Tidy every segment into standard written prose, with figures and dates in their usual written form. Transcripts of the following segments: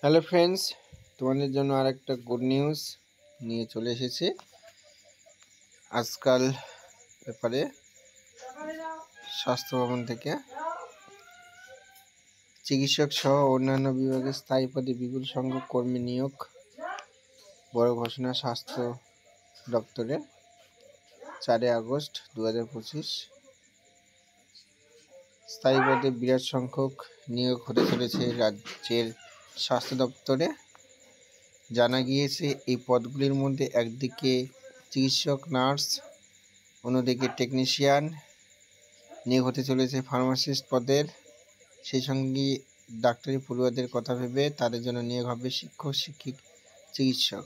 Hello friends, তোমাদের জন্য আরেকটা গুড নিউজ নিয়ে চলে এসেছি। আজকাল ব্যাপারে স্বাস্থ্য ভবন থেকে চিকিৎসক সহ অন্যান্য বিভাগে স্থায়ী পদে বিপুল সংখ্যক কর্মী নিয়োগ বড় ঘোষণা স্বাস্থ্য দপ্তরের 4 আগস্ট 2025। স্থায়ী পদে বিরাট সংখ্যক নিয়োগ হতে চলেছে রাজ্যের স্বাস্থ্য দপ্তরে। জানা গিয়েছে এই পদগুলির মধ্যে একদিকে চিকিৎসক, নার্স, অন্যদিকে টেকনিশিয়ান নিয়োগ হতে চলেছে ফার্মাসিস্ট পদের। সেই সঙ্গে ডাক্তারি পড়ুয়াদের কথা ভেবে তাদের জন্য নিয়োগ হবে শিক্ষক, চিকিৎসক।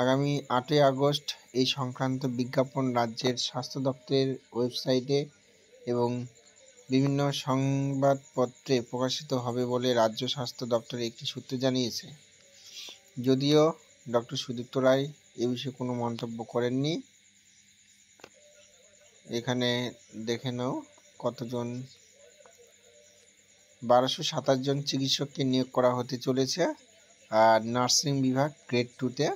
আগামী 8 আগস্ট এই সংক্রান্ত বিজ্ঞাপন রাজ্যের স্বাস্থ্য দপ্তরের ওয়েবসাইটে এবং বিভিন্ন সংবাদপত্রে প্রকাশিত হবে বলে রাজ্য স্বাস্থ্য দপ্তরের একটি সূত্র জানিয়েছে। যদিও ডক্টর সুদীপ্ত রায় এ বিষয়ে কোনো মন্তব্য করেননি। এখানে দেখে নাও কতজন 1227 জন চিকিৎসককে নিয়োগ করা হতে চলেছে। আর নার্সিং বিভাগ গ্রেড 2-তে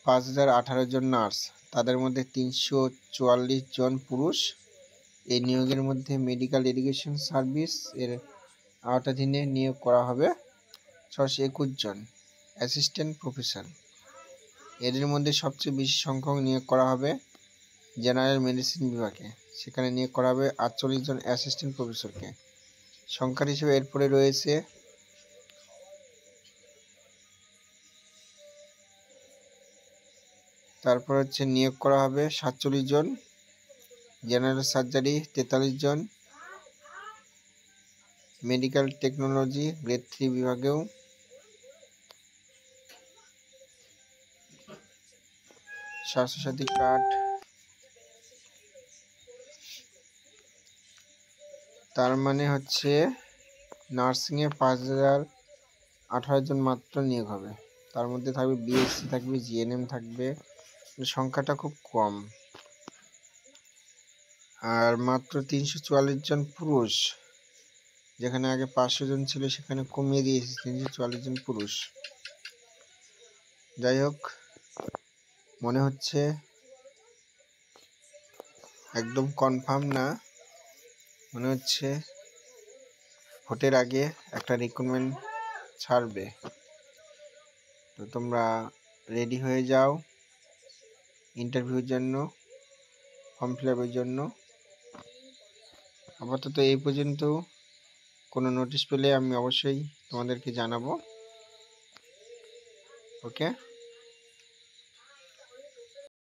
5018 জন নার্স, তাদের মধ্যে 344 জন পুরুষ। এই নিয়োগের মধ্যে মেডিকেল এডুকেশন সার্ভিস এর আওতাধীনে নিয়োগ করা হবে 621 জন অ্যাসিস্ট্যান্ট প্রফেসর। এদের মধ্যে সবচেয়ে বেশি সংখ্যক নিয়োগ করা হবে জেনারেল মেডিসিন বিভাগে, সেখানে নিয়োগ করা হবে 48 জন অ্যাসিস্ট্যান্ট প্রফেসরকে। সংখ্যার হিসেবে এরপরে রয়েছে তারপর নিয়োগ করা হবে 47 জন জেনারেল সার্জারি, 43 জন মেডিকেল টেকনোলজি গ্রেড 3 বিভাগেও, স্বাস্থ্যসাথী কার্ড, তার মানে নার্সিংয়ে 5018 জন মাত্র নিয়োগ হবে। তার মধ্যে থাকবে বিএসসি, থাকবে জিএনএম, থাকবে, সংখ্যাটা খুব কম। আর মাত্র 344 জন পুরুষ, যেখানে আগে 500 জন ছিল সেখানে কমিয়ে দিয়েছে 344 জন পুরুষ। যাই হোক, মনে হচ্ছে একদম কনফার্ম না, মনে হচ্ছে ভোটের আগে একটা রিক্রুটমেন্ট ছাড়বে। তো তোমরা রেডি হয়ে যাও ইন্টারভিউর জন্য, ফর্ম ফিল আপের জন্য। আপাতত এই পর্যন্ত। কোনো নোটিশ পেলে আমি অবশ্যই তোমাদেরকে জানাবো। ওকে।